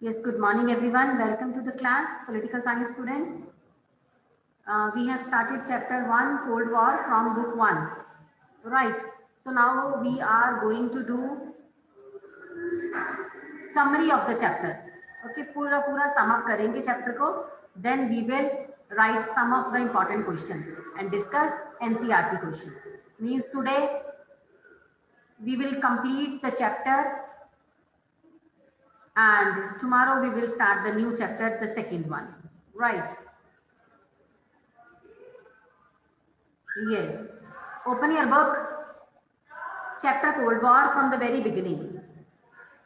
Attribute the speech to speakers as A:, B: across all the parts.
A: Yes, good morning everyone. Welcome to the class, Political Science students. We have started chapter 1, Cold War from book 1. Right. So now we are going to do summary of the chapter. Okay, पूरा sum up करेंगे chapter को. Then we will write some of the important questions and discuss NCERT questions. Means today we will complete the chapter and tomorrow we will start the new chapter, the second one. Right. Yes. Open your book. Chapter Cold War from the very beginning.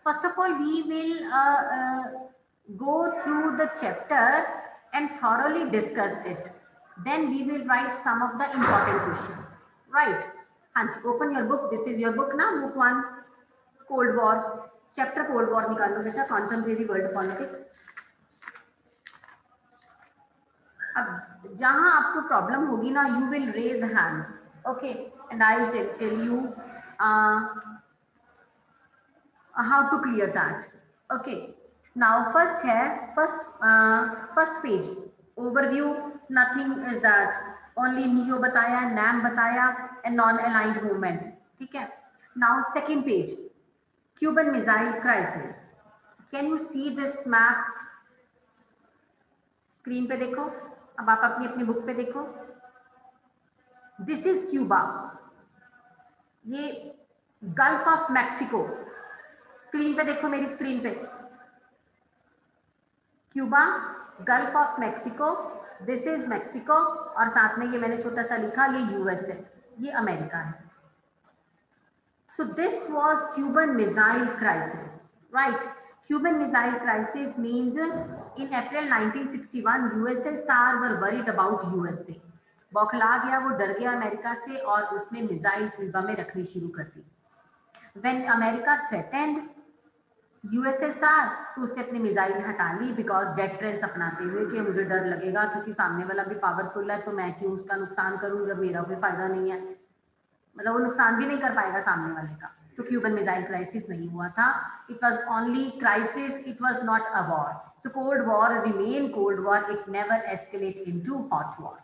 A: First of all, we will go through the chapter and thoroughly discuss it. Then we will write some of the important questions. Right. Hanji, open your book. This is your book now. Book 1. Cold War. Chapter Cold War निकालो बेटा. Contemporary World Politics. अब जहां आपको problem होगी ना, you will raise hands. Okay, and I will tell you how to clear that. Okay, now first page overview. Nothing is that, only neo बताया, NAM बताया and non-aligned movement. ठीक है. Now second page, Cuban Missile Crisis. Can you see this map? Screen पे देखो. अब आप अपनी अपनी बुक पे देखो. This is Cuba. ये गल्फ ऑफ मैक्सिको. स्क्रीन पे देखो, मेरी स्क्रीन पे. Cuba, gulf of Mexico. This is Mexico और साथ में ये मैंने छोटा सा लिखा, ये यूएस है, ये अमेरिका है. So this was Cuban missile crisis. Right. Cuban Missile Crisis means in April 1961 USSR were worried about USA. बौखला गया, वो डर गया अमेरिका से और उसने मिसाइल क्यूबा में रखनी शुरू कर दी. When America threatened USSR, तो उसने अपनी मिसाइल हटा ली बिकॉज डेटरेंस अपनाते हुए कि मुझे डर लगेगा क्योंकि सामने वाला भी पावरफुल है, तो मैं क्यों उसका नुकसान करूँ जब मेरा कोई फायदा नहीं है. मतलब वो नुकसान भी नहीं कर पाएगा सामने वाले का. तो क्यूबन मिसाइल क्राइसिस नहीं हुआ था. It was only crisis, it was not a war. So cold war remain cold war, it never escalate into hot war.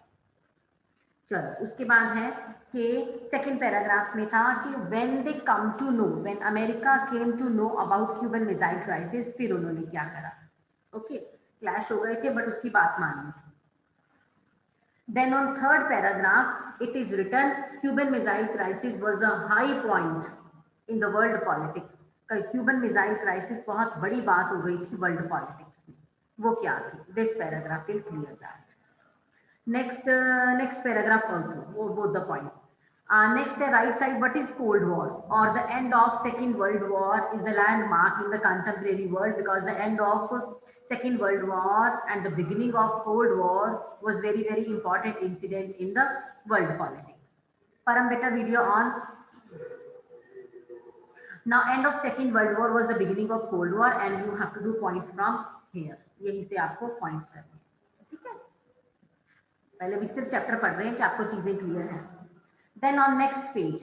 A: चलो, उसके बाद है कि सेकंड पैराग्राफ में था कि when they come to know, when America came to know about Cuban missile crisis, फिर उन्होंने क्या करा. ओके, क्लैश हो गए थे बट उसकी बात मानी थी. Then on third paragraph, it is written, Cuban Missile Crisis was a high point in the world politics. Cuban Missile Crisis बहुत बड़ी बात हो गई थी वर्ल्ड पॉलिटिक्स में. वो क्या थी? This paragraph will clear that. Next paragraph also, both the points. Next, right side, what is Cold War or the end of Second World War is a landmark in the contemporary world because the end of Second World War and the beginning of Cold War was very, very important incident in the world politics. Param, better video on. Now, end of Second World War was the beginning of Cold War and you have to do points from here. यही से आपको points करने हैं. ठीक है. पहले भी सिर्फ चैप्टर पढ़ रहे हैं कि आपको चीजें क्लियर हैं. Then on next page,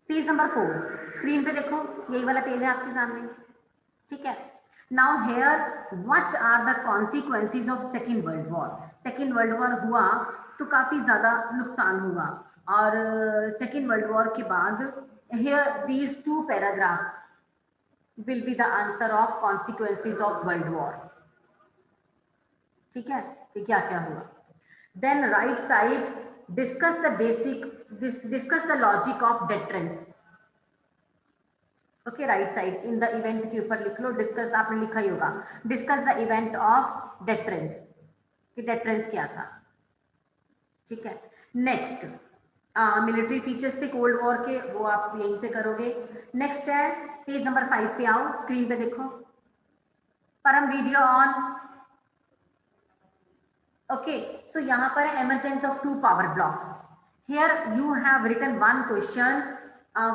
A: page number 4, screen पे देखो, यही वाला पेज है आपके सामने. ठीक है. Now here, what are the consequences of Second World War? Second World War हुआ तो काफी ज्यादा नुकसान हुआ और Second World War के बाद here these two paragraphs will be the answer of consequences of World War. ठीक है, कि क्या क्या हुआ. Then right side, discuss the logic of deterrence. Okay, right side in the event के ऊपर लिख लो, discuss, आपने लिखा ही होगा, discuss the event of deterrence, कि deterrence क्या था. ठीक है. Next, मिलिट्री फीचर्स थे कोल्ड वॉर के, वो आप यहीं से करोगे. नेक्स्ट है पेज नंबर 5 पे आओ, स्क्रीन पे देखो. परम वीडियो ऑन. Okay, so यहाँ पर emergence of two power blocks. Here you have written one question.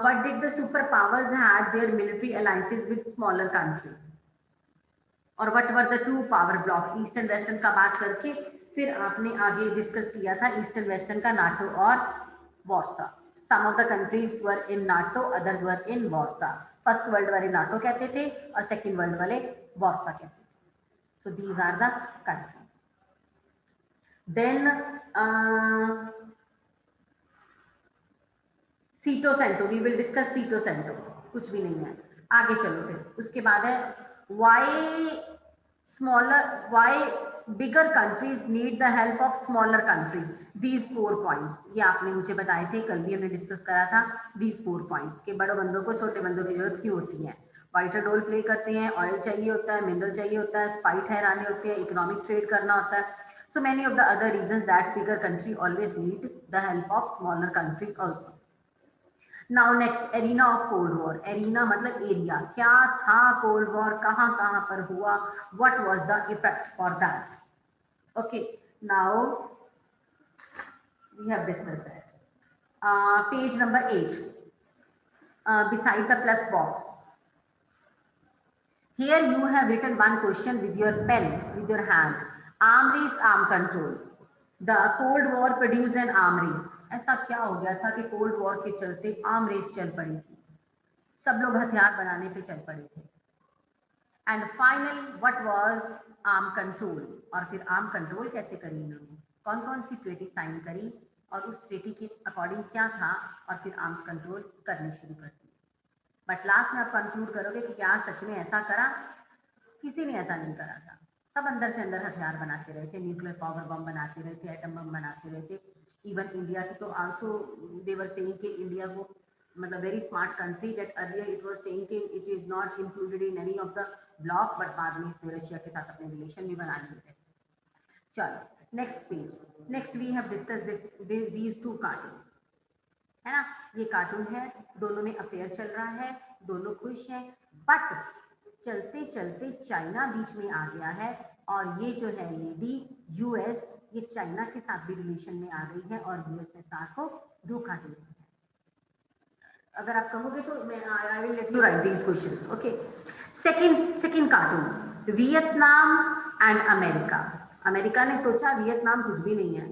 A: What did the superpowers had their military alliances with smaller countries? और what were the two power blocks? Eastern western का बात करके फिर आपने आगे discuss किया था eastern western का, नाटो और Warsaw. Some of the countries were in NATO, others were in Warsaw. First world वाले नाटो कहते थे और सेकेंड वर्ल्ड वाले वार्सा कहते थे. So these are the countries. Then SEATO CENTO, we will discuss SEATO CENTO. कुछ भी नहीं है, आगे चलो. फिर उसके बाद है why smaller, why bigger countries need the help of smaller countries. These 4 points ये आपने मुझे बताए थे, कल भी हमने डिस्कस करा था. दीज 4 पॉइंट्स के बड़े बंदों को छोटे बंदों की जरूरत क्यों होती है. वाइटर रोल प्ले करते हैं, ऑयल चाहिए होता है, मिनरल चाहिए होता है, स्पाई ठहराने होते हैं, इकोनॉमिक ट्रेड करना होता है. So many of the other reasons that bigger country always need the help of smaller countries also. Now next, arena of Cold War. Arena मतलब एरिया, क्या था कोल्ड वॉर, कहाँ कहाँ पर हुआ, what was the effect for that. Okay, now we have discussed that. Page number 8, beside the plus box. Here you have written one question with your pen, with your hand. Arm race, arm control. The Cold War produced an arm race. ऐसा क्या हो गया था कि cold war के चलते arm race चल पड़ी थी, सब लोग हथियार बनाने पे चल पड़े थे. And finally what was arm control. और फिर आर्म कंट्रोल कैसे करी इन्होंने, कौन कौन सी ट्रेटी साइन करी और उस ट्रेटी के अकॉर्डिंग क्या था, और फिर आर्म्स कंट्रोल करनी शुरू कर दी. बट लास्ट में आप कंक्लूड करोगे कि क्या सच में ऐसा करा. किसी ने ऐसा नहीं करा था. सब अंदर से अंदर हथियार बनाते रहे थे, न्यूक्लियर पावर बम बनाते रहे थे, एटम बम बनाते रहे थे. इवन इंडिया की तो आल्सो दे वर सेइंग कि इंडिया को मतलब very smart country, that earlier it was saying कि it is not included in any of the block, but बाद में इसने रशिया के साथ अपने रिलेशन भी बना लिए थे. चलो next page. Next we have discuss these 2 cartoons, है ना. ये कार्टून है, दोनों में अफेयर चल रहा है, दोनों खुश हैं. बट चलते चलते चाइना बीच में आ गया है, और ये जो है लेडी यूएस, ये चाइना के साथ भी रिलेशन में आ गई है और यूएसएसआर को धोखा दे रही है. अगर आप कहोगे तो मैं I will let you right these questions. Okay, second cartoon, Vietnam and America. America ने सोचा वियतनाम कुछ भी नहीं है,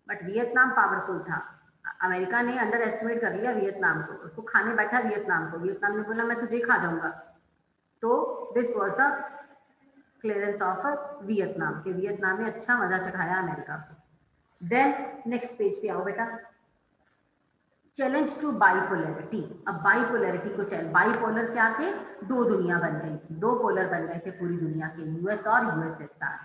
A: बट वियतनाम पावरफुल था. अमेरिका ने अंडर एस्टिमेट कर लिया वियतनाम को, उसको खाने बैठा वियतनाम को. वियतनाम ने बोला मैं तुझे खा जाऊंगा. तो this was the clearance of Vietnam, के वियतनाम ने अच्छा मजा चखाया अमेरिका को. देन नेक्स्ट पेज पे आओ बेटा. Challenge to bipolarity. अब बाइपोलरिटी को चैलेंज, बाइपोलर क्या थे, 2 दुनिया बन गई थी, 2 पोलर बन गए थे पूरी दुनिया के, यूएस और यूएसएसआर.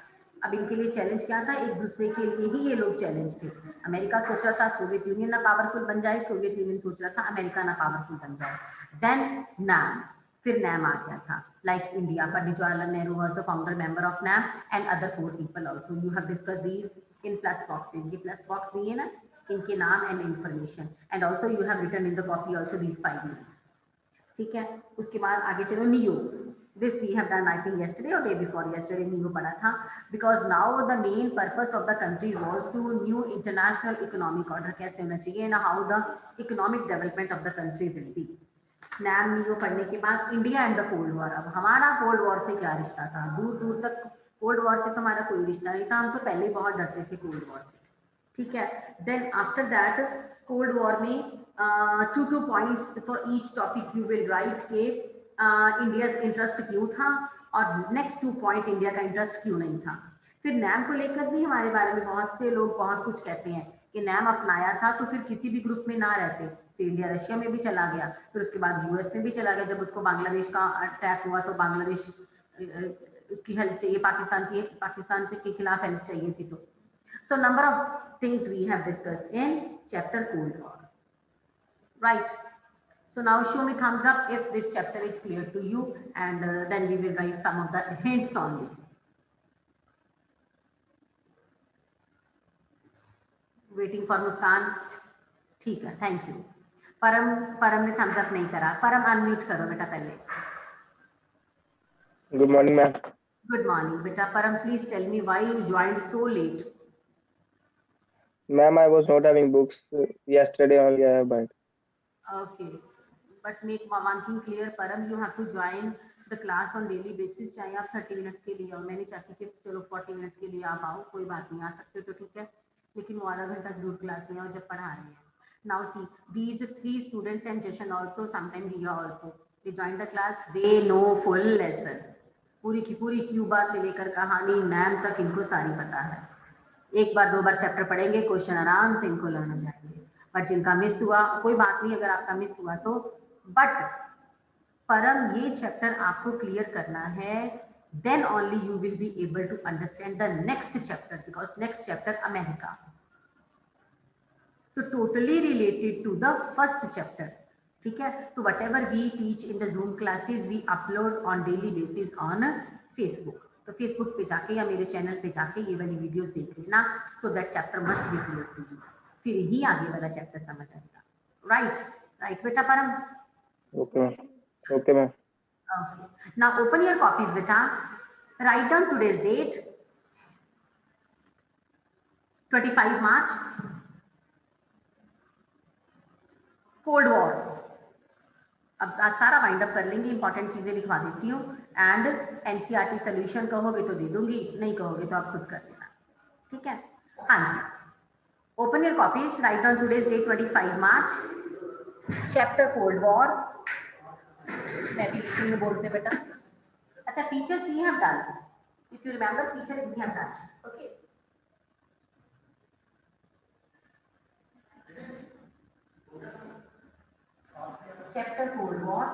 A: अब इनके लिए चैलेंज क्या था, एक दूसरे के लिए ही ये लोग चैलेंज थे. अमेरिका सोच रहा था सोवियत यूनियन ना पावरफुल बन जाए, सोवियत यूनियन सोच रहा था अमेरिका ना पावरफुल बन जाए. देन नैम, फिर नैम आ गया था. Like India, Pandit Jawaharlal Nehru was the founder member of NAM and other 4 people also. You have discuss these in plus boxes. ये प्लस बॉक्स दिए ना, इनके नाम and information, and also you have written in the copy also these 5 names. ठीक है. उसके बाद आगे चलो, neo. This we have done I think yesterday or day before yesterday, NEO पढ़ा था. Because now the main purpose of the country was to new international economic order कैसे होना चाहिए, and how the economic development of the country will be. NAM neo पढ़ने के बाद India and the cold war. अब हमारा cold war से क्या रिश्ता था, दूर दूर तक कोल्ड वॉर से तो हमारा कोई रिश्ता नहीं था, हम तो पहले ही बहुत डरते थे कोल्ड वॉर से. ठीक है. Then after that cold war में 2 points for each topic you will write के इंडिया इंटरेस्ट क्यों था, और नेक्स्ट 2 पॉइंट इंडिया का इंटरेस्ट क्यों नहीं था. फिर नैम को लेकर भी हमारे बारे में बहुत से लोग बहुत कुछ कहते हैं कि नैम अपनाया था तो फिर किसी भी ग्रुप में ना रहते, फिर इंडिया रशिया में भी चला गया, फिर उसके बाद यूएस में भी चला गया. जब उसको बांग्लादेश का अटैक हुआ तो बांग्लादेश उसकी हेल्प चाहिए, पाकिस्तान से के खिलाफ हेल्प चाहिए थी. तो so number of things we have discussed in chapter Cold War, right? So now show me thumbs up if this chapter is clear to you, and then we will write some of the hints only. Waiting for Muskan. ठीक है, thank you. परम ने Thums up नहीं करा. परम unmute करो बेटा पहले.
B: Good morning ma'am.
A: Good morning बेटा. Param please tell me why you joined so late.
B: Ma'am, I was not having books. Yesterday only I have bought.
A: Okay, but make one thing clear, Param, you have to join the class on daily basis. चाहे आप 30 minutes के लिए, और मैंने चाहती कि चलो 40 minutes के लिए आप आओ, कोई बात नहीं, आ सकते तो ठीक है, लेकिन वो आधा घंटा जरूर क्लास में आओ जब पढ़ा रहे हैं. Now see, these 3 students and Jashan also, sometime Riya also, they join the class, they know full lesson, पूरी की पूरी क्यूबा से लेकर कहानी मैम तक इनको सारी पता है। एक बार 2 बार चैप्टर पढ़ेंगे, क्वेश्चन आराम से इनको लर्न हो जाएंगे। बट जिनका मिस हुआ, कोई बात नहीं अगर आपका मिस हुआ तो, बट परम ये चैप्टर आपको क्लियर करना है, then only you will be able to understand the next chapter, because next chapter America, तो totally related to the first chapter, ठीक है। तो whatever we teach in the Zoom classes we upload on daily basis on Facebook, तो Facebook पे जाके या मेरे channel पे जाके ये वाली वीडियोस देख लेना, so that chapter must be clear to you, फिर ही आगे वाला चैप्टर समझ आएगा। राइट बेटा परम?
B: Okay ma'am.
A: Okay. Now open your copies, beta. Write down today's date, 25 March. Cold war. अब सारा वाइंड अप कर लेंगे, इंपॉर्टेंट चीजें लिखवा देती हूँ। एंड एनसीईआरटी सोल्यूशन कहोगे तो दे दूंगी, नहीं कहोगे तो आप खुद कर लेना, ठीक है। हाँ जी, open your copies, right down today's date 25 March, chapter cold war. मैं भी लिख रही हूँ बोर्ड पे बेटा। अच्छा, features we have done, if you remember features we have done, okay. Chapter Cold War.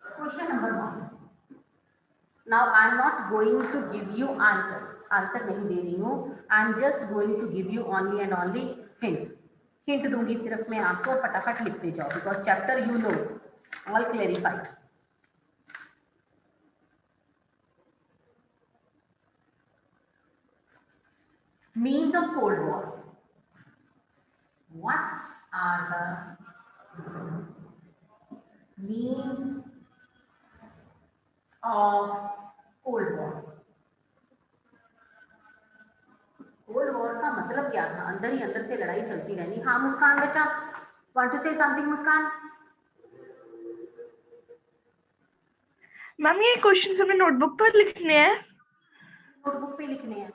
A: Question number 1. Now I am not going to give you answers. Answer नहीं दे रही हूँ. I am just going to give you only and only hints. Hint दूंगी सिर्फ मैं आपको, फटाफट लिखते जाओ, because chapter you know, all clarified. Means of Cold War. What are the means of Cold War? Cold war का मतलब क्या था? अंदर ही अंदर से लड़ाई चलती रहनी। हाँ मुस्कान बेटा, want to say something Muskan?
C: Ma'am ये क्वेश्चन हमें नोटबुक पर लिखने हैं?
A: नोटबुक पे लिखने हैं,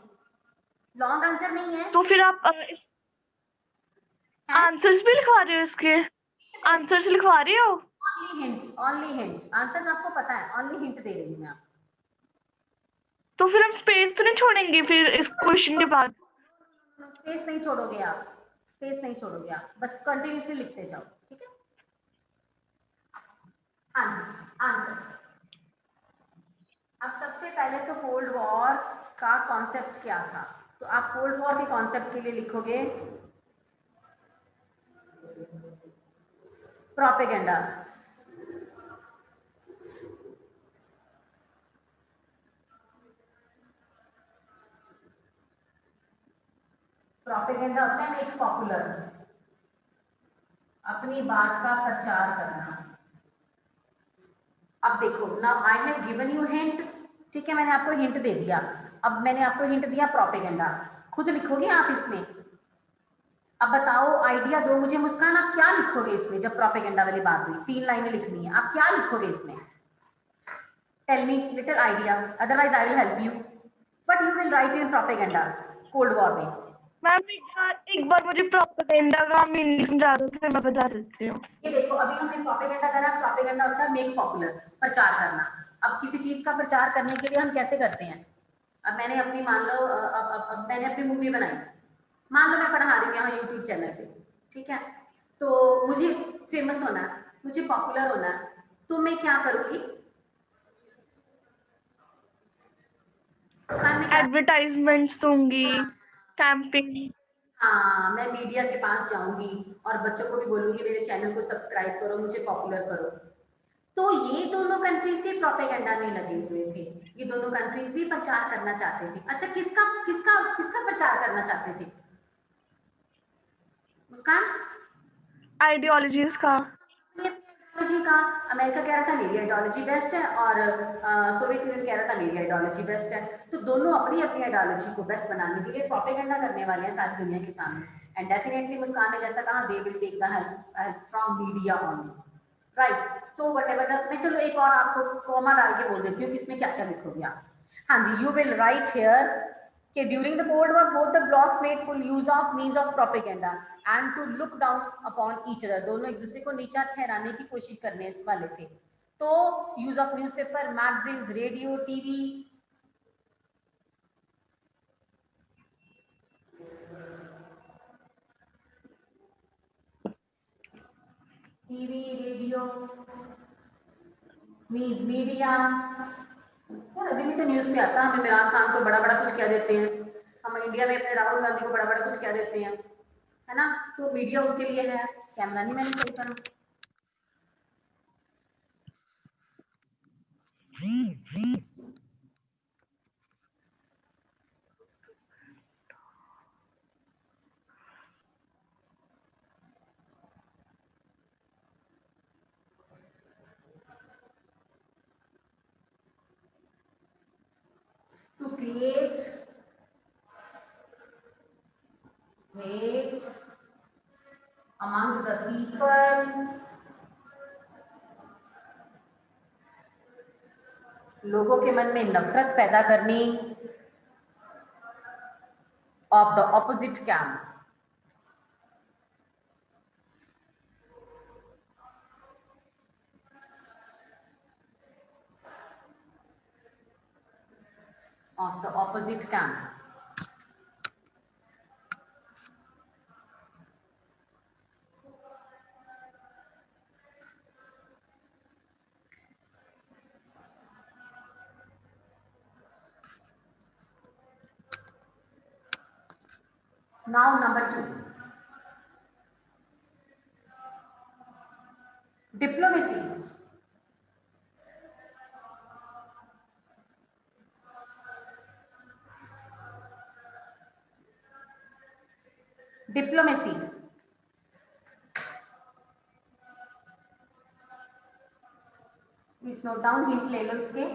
A: लॉन्ग आंसर नहीं है।
C: तो फिर आप आंसर्स भी लिखवा रहे हो? इसके आंसर्स लिखवा रही हो?
A: Only hint. आंसर्स आपको पता है, ओनली हिंट दे रही हूँ मैं आपको।
C: तो फिर हम स्पेस तो नहीं छोड़ेंगे फिर इस क्वेश्चन के बाद?
A: स्पेस नहीं छोड़ोगे आप, स्पेस नहीं छोड़ोगे आप, बस कंटिन्यूसली लिखते जाओ, ठीक है। हाँ जी, आंसर। अब सबसे पहले तो कोल्ड वॉर का कॉन्सेप्ट क्या था, तो आप कोल्ड वॉर के कॉन्सेप्ट के लिए लिखोगे प्रोपेगेंडा। प्रोपेगेंडा होता है मेक पॉपुलर, अपनी बात का प्रचार करना। अब देखो ना, I have given you hint, ठीक है, मैंने आपको हिंट दे दिया। अब मैंने आपको हिंट दिया प्रोपेगेंडा, खुद लिखोगे आप इसमें। अब बताओ, आइडिया दो मुझे मुस्कान, आप क्या लिखोगे इसमें? जब प्रोपेगेंडा वाली बात हुई, 3 लाइनें लिखनी है, आप क्या लिखोगे इसमें? Tell me little idea, otherwise I will help you, but you will write in propaganda cold war में।
C: मैम एक बार मुझे प्रोपेगेंडा का मीनिंग समझा दो, फिर मैं बता देती हूँ।
A: ये देखो, अभी हमने प्रोपेगेंडा करा। प्रोपेगेंडा होता है मेक पॉपुलर, प्रचार करना। अब किसी चीज का प्रचार करने के लिए हम कैसे करते हैं? अब मैंने अपनी, मान लो अब मैंने अपनी मूवी बनाई, मान लो मैं पढ़ा रही हूँ यहाँ यूट्यूब चैनल पे, ठीक है, तो मुझे फेमस होना है, मुझे पॉपुलर होना है, तो मैं क्या करूंगी?
C: एडवर्टाइजमेंट्स दूंगी, कैंपिंग।
A: हाँ, मैं मीडिया के पास जाऊंगी और बच्चों को भी बोलूंगी मेरे चैनल को सब्सक्राइब करो, मुझे पॉपुलर करो। तो ये दोनों कंट्रीज भी प्रोपेगेंडा में लगे हुए थे, ये दोनों कंट्रीज भी प्रचार करना चाहते थे। अच्छा, किसका किसका किसका प्रचार करना चाहते थे मुस्कान?
C: आइडियोलॉजीज का।
A: आइडियोलॉजी का। अमेरिका कह रहा था मेरी आइडियोलॉजी बेस्ट है, और सोवियत यूनियन कह रहा था मेरी आइडियोलॉजी बेस्ट है। तो दोनों अपनी अपनी आइडियोलॉजी को बेस्ट बनाने के लिए प्रोपेगेंडा करने वाले हैं सारी दुनिया के सामने। एंड डेफिनेटली मुस्कान ने जैसा कहा, they will take the help from media only, right. So whatever the, मैं चलो एक और आपको कॉमा डाल के बोल देती हूँ कि इसमें क्या क्या लिखोगे आप। हाँ जी, यू विल राइट हियर कि during the Cold War both the blocs made full use of means of propaganda and to look down upon each other. दोनों एक दूसरे को नीचा ठहराने की कोशिश करने वाले थे. तो use of newspaper, magazines, radio, TV, radio, media. और अभी भी तो न्यूज पे आता है, हमें इमरान खान को बड़ा बड़ा कुछ कह देते हैं, हम इंडिया में अपने राहुल गांधी को बड़ा बड़ा कुछ कह देते हैं, है ना. तो मीडिया उसके लिए है. कैमरा नहीं मैंने सही करा. To create hate among the people, लोगों के मन में नफरत पैदा करनी, of the opposite camp. Of the opposite camp. Now number 2. Diplomacy. Diplomacy. Please note down, hint ले लो इसके.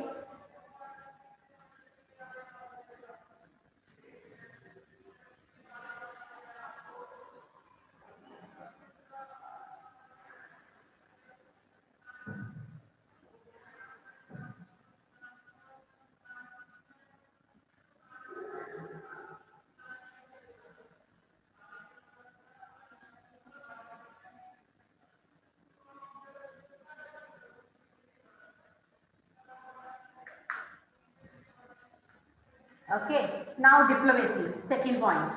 A: Okay, now diplomacy, second point.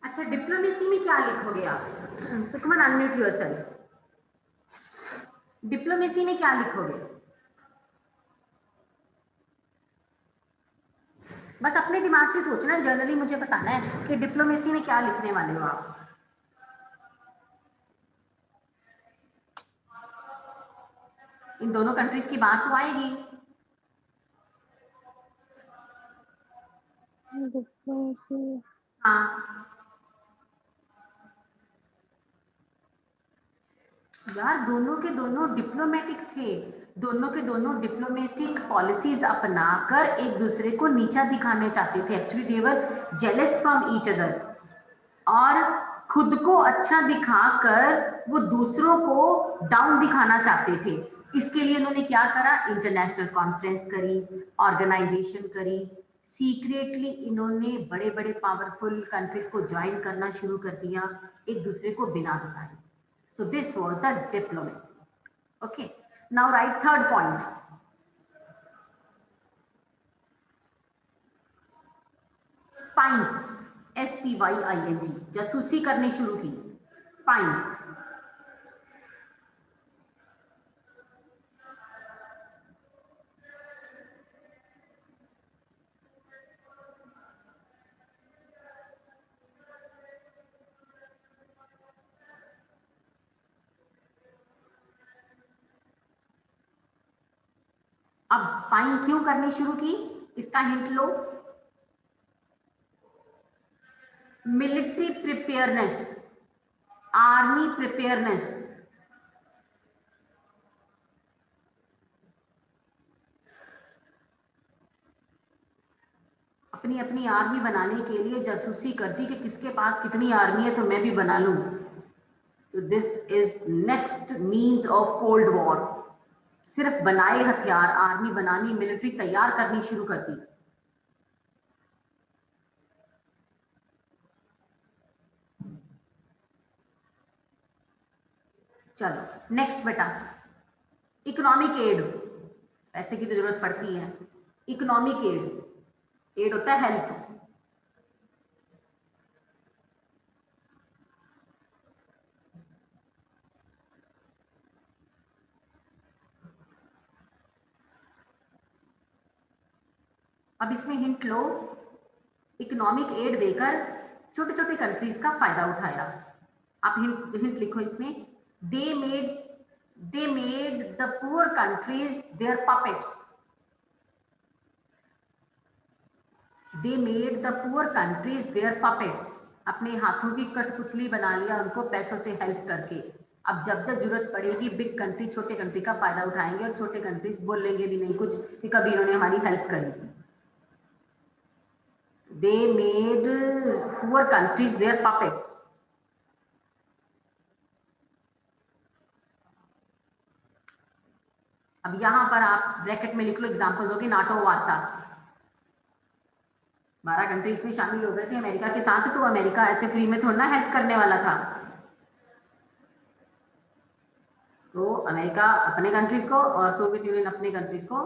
A: अच्छा, डिप्लोमेसी में क्या लिखोगे आप? Sukhman, unmute yourself. डिप्लोमेसी में क्या लिखोगे? बस अपने दिमाग से सोचना है, जनरली मुझे बताना है कि डिप्लोमेसी में क्या लिखने वाले हो आप. इन दोनों कंट्रीज की बात तो आएगी. हाँ यार, दोनों के दोनों डिप्लोमेटिक थे, दोनों के दोनों डिप्लोमेटिक पॉलिसीज अपनाकर एक दूसरे को नीचा दिखाने चाहते थे. Actually they were jealous from each other, और खुद को अच्छा दिखाकर वो दूसरों को डाउन दिखाना चाहते थे. इसके लिए इन्होंने क्या करा? इंटरनेशनल कॉन्फ्रेंस करी, ऑर्गेनाइजेशन करी, सीक्रेटली इन्होंने बड़े बड़े पावरफुल कंट्रीज को ज्वाइन करना शुरू कर दिया, एक दूसरे को बिना बताए. So this was the diplomacy. Okay, now write third point. Spying, SPYING, जासूसी करनी शुरू की. Spying. अब स्पाइंग क्यों करनी शुरू की, इसका हिंट लो। मिलिट्री प्रिपेयरनेस, आर्मी प्रिपेयरनेस, अपनी अपनी आर्मी बनाने के लिए जासूसी करती कि किसके पास कितनी आर्मी है तो मैं भी बना लूं। तो this is next means of cold war. सिर्फ बनाए हथियार, आर्मी बनानी, मिलिट्री तैयार करनी शुरू कर दी। चलो नेक्स्ट बेटा, इकोनॉमिक एड, पैसे की तो जरूरत पड़ती है। इकोनॉमिक एड, एड होता है हेल्प। अब इसमें हिंट लो, इकोनॉमिक एड देकर छोटे छोटे कंट्रीज का फायदा उठाया। आप हिंट लिखो इसमें, they made the poor countries their puppets. They made the poor countries their puppets, अपने हाथों की कठपुतली बना लिया उनको पैसों से हेल्प करके। अब जब जब जरूरत पड़ेगी बिग कंट्री छोटे कंट्री का फायदा उठाएंगे और छोटे कंट्रीज बोलेंगे भी नहीं कुछ कि कभी इन्होंने हमारी हेल्प करी थी। They made poor countries their puppets. अब यहां पर आप ब्रैकेट में लिख लो एग्जांपल दोगे, नाटो वारसा, 12 कंट्री इसमें शामिल हो गए थे अमेरिका के साथ। तो अमेरिका ऐसे फ्री में थोड़ा ना हेल्प करने वाला था। तो अमेरिका अपने कंट्रीज को और सोवियत यूनियन अपने कंट्रीज को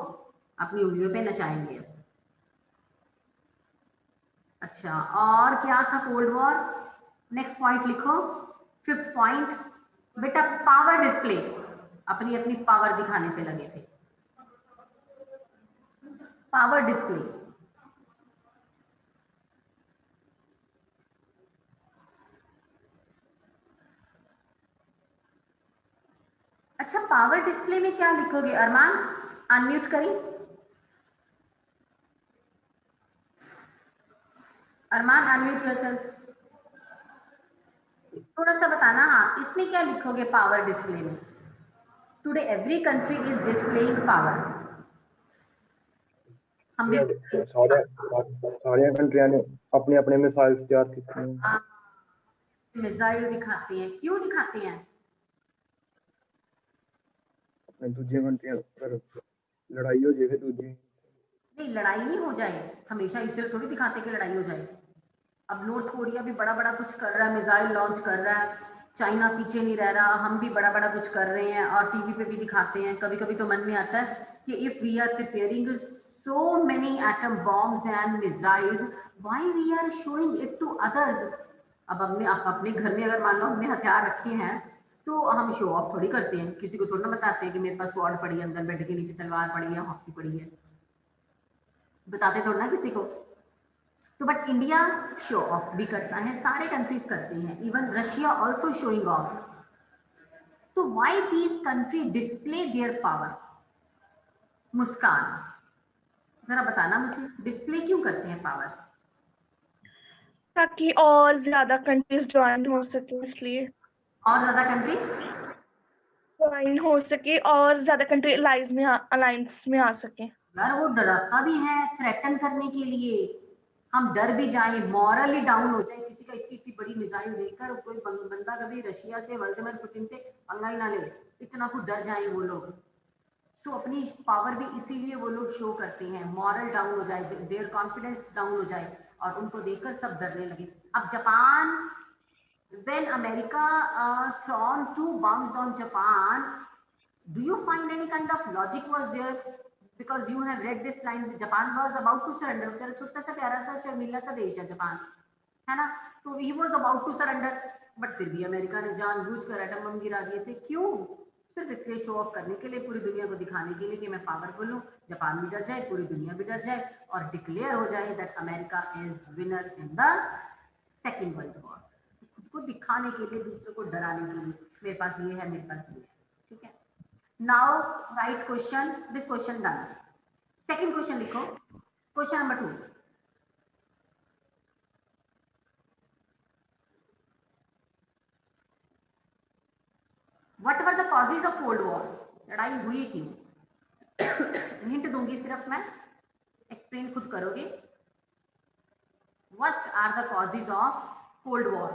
A: अपनी उंगलियों पे नचाएंगे। अच्छा, और क्या था कोल्ड वॉर? नेक्स्ट पॉइंट लिखो, 5th पॉइंट बेटा, पावर डिस्प्ले, अपनी अपनी पावर दिखाने पे लगे थे। पावर डिस्प्ले, अच्छा पावर डिस्प्ले में क्या लिखोगे? अरमान अनम्यूट करी, अरमान अनम्यूट योरसेल्फ, थोड़ा सा बताना। हाँ, इसमें क्या लिखोगे पावर डिस्प्ले में? Today every country is displaying power. हम
B: सारी कंट्रियां ने अपने अपने मिसाइल तैयार की हैं।
A: मिसाइल दिखाते हैं, क्यों दिखाते हैं?
B: दूसरी कंट्रियां अगर लड़ाई हो जाए दूसरी,
A: नहीं लड़ाई नहीं हो जाए, हमेशा इसलिए थोड़ी दिखाते कि लड़ाई हो जाए। अब नॉर्थ कोरिया भी बड़ा बड़ा कुछ कर रहा है, मिसाइल लॉन्च कर रहा है, चाइना पीछे नहीं रह रहा, हम भी बड़ा बड़ा कुछ कर रहे हैं और टीवी पे भी दिखाते हैं। कभी कभी तो मन में आता है कि if we are preparing so many atom bombs and missiles, why we are showing it to others? अब अपने घर में अगर मान लो हमने हथियार रखे हैं तो हम शो ऑफ थोड़ी करते हैं, किसी को थोड़ा ना बताते हैं कि मेरे पास स्वॉर्ड पड़ी है, अंदर बेड के नीचे तलवार पड़ी है, हॉकी पड़ी है, बताते थोड़ा ना किसी को। तो बट इंडिया शो ऑफ भी करता है, सारे कंट्रीज करते हैं, even Russia also showing off. तो why these country display their power? Muskan जरा बताना मुझे, डिस्प्ले क्यों करते हैं पावर?
C: ताकि और ज्यादा कंट्रीज ज्वाइन हो सके, इसलिए।
A: और ज्यादा कंट्रीज
C: ज्वाइन हो सके और ज्यादा कंट्री अलायंस में आ सके।
A: यार वो डराता भी है थ्रेटन करने के लिए, हम डर भी जाए, मॉरली डाउन हो जाए किसी का इतनी इतनी बड़ी मिसाइल देखकर, कोई बंदा कभी रशिया से व्लादिमीर पुतिन से पंगा ही ना ले, इतना कुछ डर जाए वो लोग। सो अपनी पावर भी इसीलिए वो लोग शो करते हैं, मॉरल डाउन हो जाए, देयर कॉन्फिडेंस डाउन हो जाए और उनको देखकर सब डरने लगे। अब Japan, when America thrown 2 bombs on Japan, do you find any kind of logic was there? Because you have read this line, Japan was about to surrender, बेचारा छोटा सा प्यारा सा शर्मीला सा देश है जापान, है ना? तो he was about to surrender, but फिर भी अमेरिका ने जानबूझकर एटम बम गिरा दिए थे। क्यों? सिर्फ इसलिए शो ऑफ करने के लिए, पूरी दुनिया को दिखाने के लिए कि मैं पावरफुल हूँ, जापान भी डर जाए, पूरी दुनिया भी डर जाए और डिक्लेयर हो जाए that America is winner in the second world war. खुद को दिखाने के लिए, दूसरों को डराने के लिए, मेरे पास ये है, मेरे पास ये है, ठीक है। Now right question, this question done. Second question लिखो, question number 2। What were the causes of Cold War? लड़ाई हुई क्यों? हिंट दूंगी सिर्फ मैं, एक्सप्लेन खुद करोगे। What are the causes of Cold War?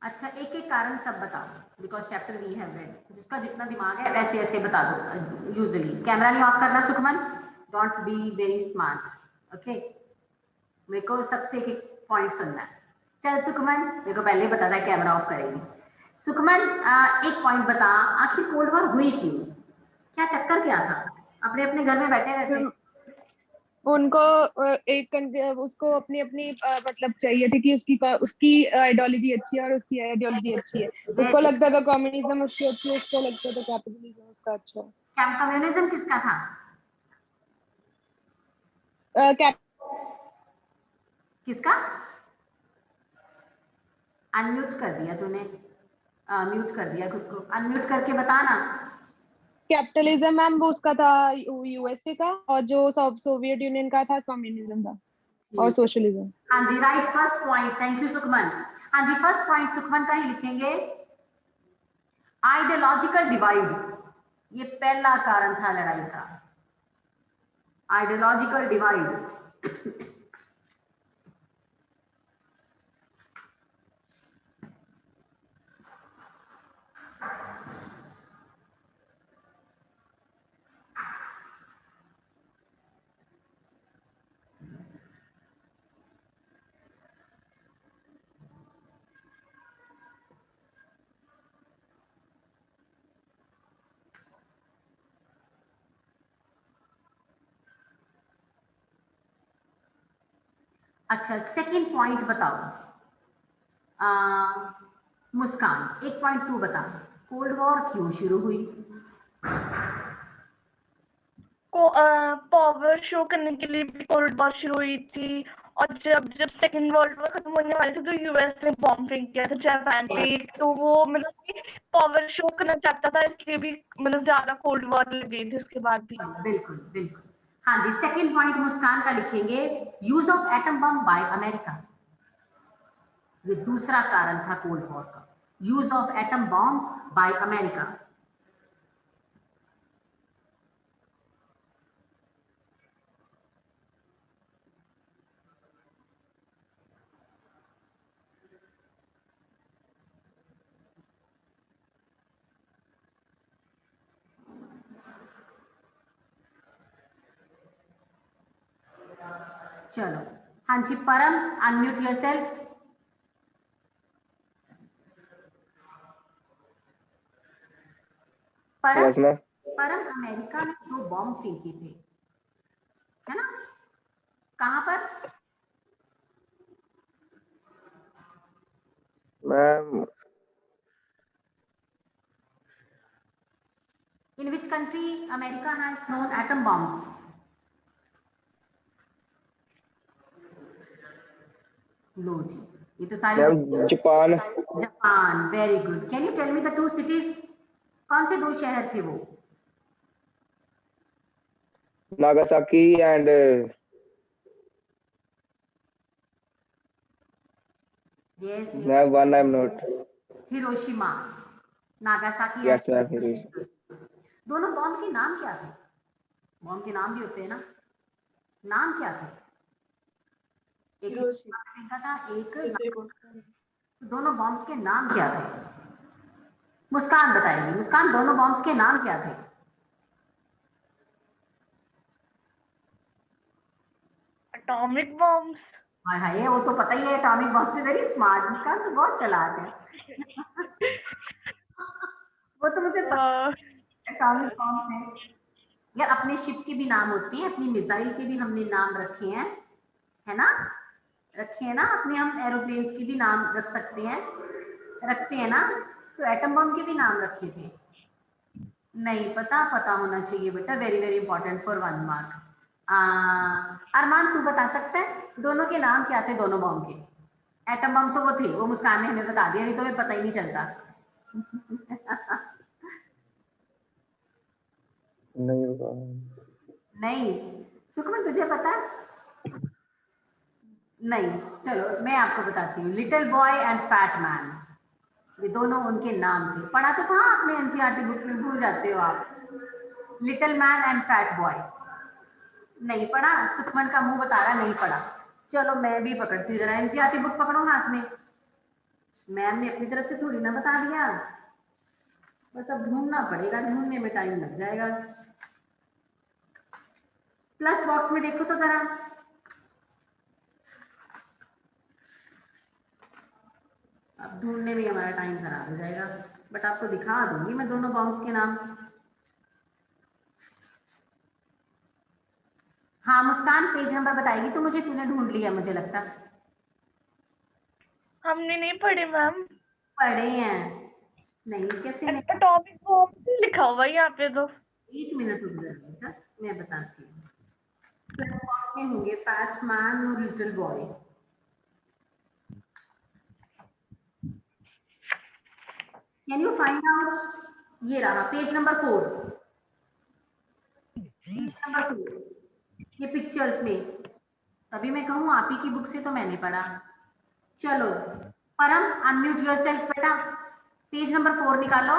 A: अच्छा, एक एक कारण सब बताओ, because chapter we have read, जिसका जितना दिमाग है वैसे ऐसे बता दो। यूजुअली कैमरा नहीं ऑफ करना Sukhman, don't be very smart, okay. मेरे को सबसे एक एक पॉइंट सुनना है। चल सुखमन, मेरे को पहले बता था कैमरा ऑफ करेगी। सुखमन एक पॉइंट बता, आखिर कोल्ड वॉर हुई क्यों? क्या चक्कर क्या था? अपने अपने घर में बैठे रहते,
D: उनको एक कंट्री उसको अपनी अपनी मतलब चाहिए थी कि उसकी आइडियोलॉजी अच्छी है और उसकी आइडियोलॉजी अच्छी है। उसको लगता था कम्युनिज्म उसकी अच्छी है, उसको लगता था कैपिटलिज्म उसका अच्छा है।
A: कम्युनिज्म किसका था? किसका? अनम्यूट कर दिया तूने, म्यूट कर दिया खुद को, अनम्यूट करके बताना।
D: कैपिटलिज्म मैम वो उसका था यूएसए का, और जो सोवियत यूनियन का था कम्युनिज्म था और सोशलिज्म।
A: हाँ जी, right, first point, thank you Sukhman. हाँ जी, फर्स्ट पॉइंट सुखमन का ही लिखेंगे, आइडियोलॉजिकल डिवाइड, ये पहला कारण था लड़ाई का, आइडियोलॉजिकल डिवाइड। अच्छा, सेकंड पॉइंट बताओ, मुस्कान एक पॉइंट तू बता, कोल्ड वॉर क्यों शुरू हुई?
C: पावर शो करने के लिए भी कोल्ड वॉर शुरू हुई थी। और जब सेकेंड वर्ल्ड वॉर खत्म होने वाली थी तो यूएस ने बॉम्ब फेंक किया था जापान पे, तो वो मतलब पावर शो करना चाहता था, इसलिए भी मतलब ज्यादा कोल्ड वॉर लग गई थी उसके बाद भी।
A: बिल्कुल बिल्कुल। हाँ जी, सेकंड पॉइंट मुस्कान का लिखेंगे, use of atom bomb by America, ये दूसरा कारण था कोल्ड वॉर का, use of atom bombs by America. चलो, हाँ जी, परम अनम्यूट योरसेल्फ। परम, परम अमेरिका ने 2 बॉम्ब फेंके थे, है ना? कहां पर?
B: Ma'am
A: In which country America has thrown atom bombs? लो जी, ये तो सारी
B: Japan.
A: Japan, very good. Can you tell me the 2 cities? कौन से 2 शहर थे वो?
B: Nagasaki and
A: yes,
B: ma'am one I am not.
A: Hiroshima, Nagasaki.
B: Yes ma'am.
A: दोनों बॉम्ब के नाम क्या थे? बॉम्ब के नाम भी होते हैं ना, नाम क्या थे? एक हिरोशिमा था, एक, दोनों बॉम्ब्स के नाम क्या थे? मुस्कान बताएगी, मुस्कान दोनों बॉम्ब्स के नाम क्या थे?
C: Atomic bombs.
A: हाय हाय, वो तो पता ही है, एटॉमिक बॉम्ब, वेरी स्मार्ट, मुस्कान तो बहुत चालाक है। वो तो मुझे पता है एटॉमिक बॉम्ब है यार। अपने शिप के भी नाम होते हैं, अपनी मिसाइल के भी हमने नाम रखे हैं, है ना? रखे हैं ना, अपने हम एरोप्लेन्स के भी नाम रख सकते हैं, रखते हैं ना? तो एटम बम के भी नाम रखे थे। नहीं पता? पता होना चाहिए बेटा, very very important for 1 mark. Armaan तू बता सकता है दोनों के नाम क्या थे, दोनों बॉम्ब के? एटम बम तो वो थे, वो मुस्कान ने हमें बता दिया, नहीं तो हमें पता ही नहीं चलता।
B: नहीं होगा।
A: नहीं, सुखमन तुझे पता है? नहीं, चलो मैं आपको बताती हूँ। Little boy and fat man, ये दोनों उनके नाम थे। पढ़ा तो था आपने एनसीईआरटी बुक में, भूल जाते हो आप। Little man and fat boy नहीं पढ़ा? सुखमन का मुंह बता रहा नहीं पढ़ा। चलो मैं भी पकड़ती हूँ, जरा एनसीईआरटी बुक पकड़ो हाथ में। मैम ने अपनी तरफ से थोड़ी ना बता दिया, बस अब ढूंढना पड़ेगा, ढूंढने में टाइम लग जाएगा। प्लस बॉक्स में देखो तो जरा, अब ढूंढने में हमारा टाइम खराब हो जाएगा, बट आपको दिखा दूंगी मैं दोनों बॉम्ब्स के नाम। हाँ मुस्कान, पेज नंबर बताएगी तो मुझे, तूने ढूंढ लिया मुझे लगता।
C: हमने नहीं पढ़े मैम।
A: पढ़े हैं? नहीं, कैसे नहीं?
C: एटॉमिक बॉम्ब लिखा हुआ है यहाँ पे तो।
A: एक मिनट रुक जाइए बेटा, मैं बताती हूँ। प्लस बॉक्स में होंगे फैट मैन और little boy. Can you find out? ये रहा पेज नंबर 4, पेज नंबर 4, ये पिक्चर्स में। तभी मैं कहूँ आप ही की बुक से तो मैंने पढ़ा। चलो परम, अनम्यूट योरसेल्फ बेटा, पेज नंबर 4 निकालो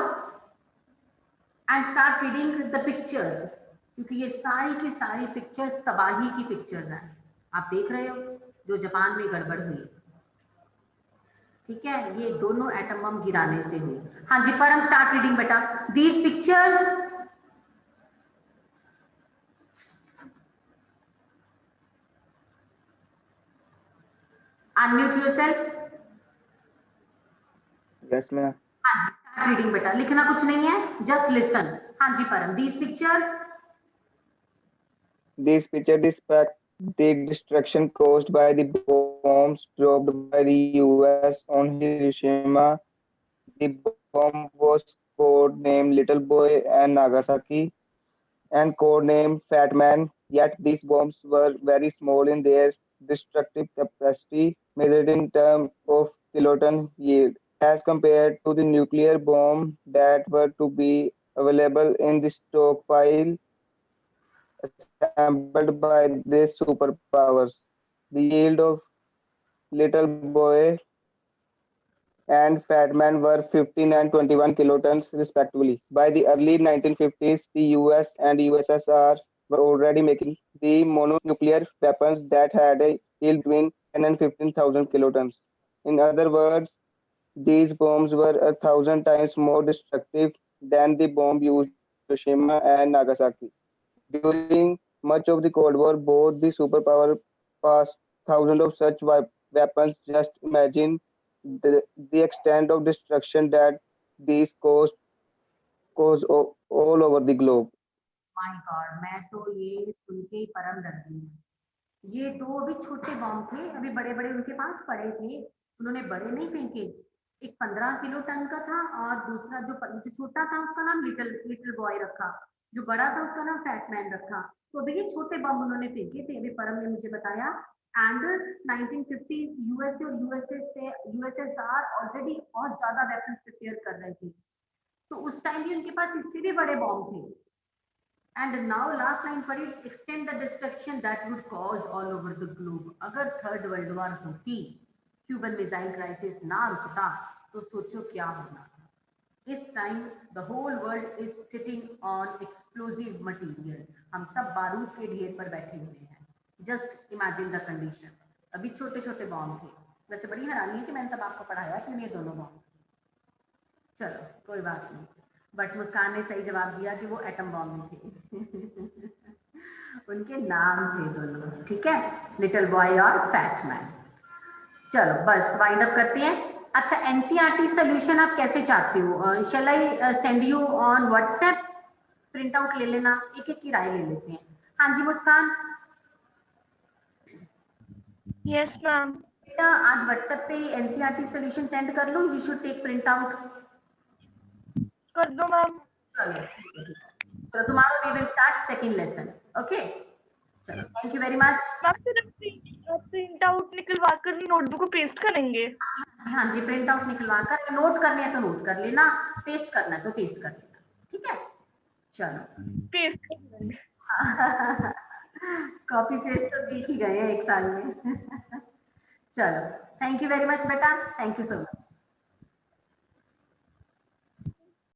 A: and start reading the pictures, क्योंकि ये सारी की सारी पिक्चर्स तबाही की पिक्चर्स हैं। आप देख रहे हो जो जापान में गड़बड़ हुई, ठीक है, ये दोनों एटम बम गिराने से हुई। हाँ जी परम, स्टार्ट रीडिंग बेटा। These pictures, unmute yourself.
B: Yes ma'am.
A: हाँ जी स्टार्ट रीडिंग बेटा, लिखना कुछ नहीं है, जस्ट लिसन। हाँ जी परम, these pictures,
B: These pictures depict the destruction caused by the bombs dropped by the US on Hiroshima. The bomb was codenamed Little Boy and Nagasaki and codenamed Fat Man. Yet these bombs were very small in their destructive capacity, measured in terms of kiloton yield, as compared to the nuclear bomb that were to be available in the stockpile assembled by these superpowers. The yield of Little Boy and Fat Man were 15 and 21 kilotons respectively. By the early 1950s, the US and USSR were already making the mononuclear weapons that had a yield between 10 and 15,000 kilotons. In other words, these bombs were 1,000 times more destructive than the bomb used in Hiroshima and Nagasaki. During much of the Cold War, both the superpower passed thousands of such weapons. Just imagine the extent of destruction that these cause all over the globe.
A: My God, मैं तो ये सुन के ही परम डर गई हूँ। ये तो अभी छोटे बॉम्ब थे, अभी बड़े बड़े उनके पास पड़े थे, उन्होंने बड़े नहीं फेंके। एक 15 किलो टन का था और दूसरा जो छोटा था उसका नाम लिटिल लिटिल बॉय रखा, जो बड़ा था उसका नाम फैट मैन रखा। तो अभी ये छोटे बम उन्होंने फेंके थे, अभी परम ने मुझे बताया। एंड 1950 यूएसए और यूएसएसआर ऑलरेडी बहुत ज्यादा वेपन्स प्रिपेयर कर रहे थे, तो उस टाइम भी उनके पास इससे भी बड़े बॉम्ब थे। And now last line पढ़ी, extend the destruction that would cause all over the globe. अगर थर्ड वर्ल्ड वॉर होती, क्यूबन मिसाइल क्राइसिस ना रुकता, तो सोचो क्या होना। इस time the whole world is sitting on explosive material, हम सब बारूद के ढेर पर बैठे हुए हैं। Just imagine the condition. अभी छोटे छोटे बॉम्ब थे। वैसे बड़ी हैरानी है कि मैंने तब आपको पढ़ाया क्यों नहीं दोनों बॉम्ब। चलो कोई बात नहीं, बट मुस्कान ने सही जवाब दिया कि वो एटम बॉम्ब में थे। उनके नाम थे दोनों, ठीक है, लिटिल बॉय और फैट मैन। चलो बस वाइंड अप करते हैं। अच्छा एनसीईआरटी सोल्यूशन आप कैसे चाहते हो? Shall I send you on WhatsApp? Print out ले लेना, एक एक की राय ले लेते हैं। हाँ जी मुस्कान।
C: Yes ma'am.
A: बेटा आज व्हाट्सएप पे एनसीईआरटी सोल्यूशन सेंड कर लो, you should take print out.
C: कर दो मैम।
A: चलो ठीक है, ठीक है। So tomorrow we will start second lesson. Okay. चलो thank you very much.
C: Ma'am फिर प्रिंट आउट निकलवा कर नोटबुक को पेस्ट करेंगे?
A: हाँ जी, प्रिंट आउट निकलवा कर, नोट करने हैं तो नोट कर लेना, पेस्ट करना है तो पेस्ट कर लेना, ठीक है। चलो
C: पेस्ट कर लेंगे।
A: कॉपी पेस्ट तो सीख ही गए हैं 1 साल में। चलो थैंक यू वेरी मच बेटा, थैंक यू सो मच।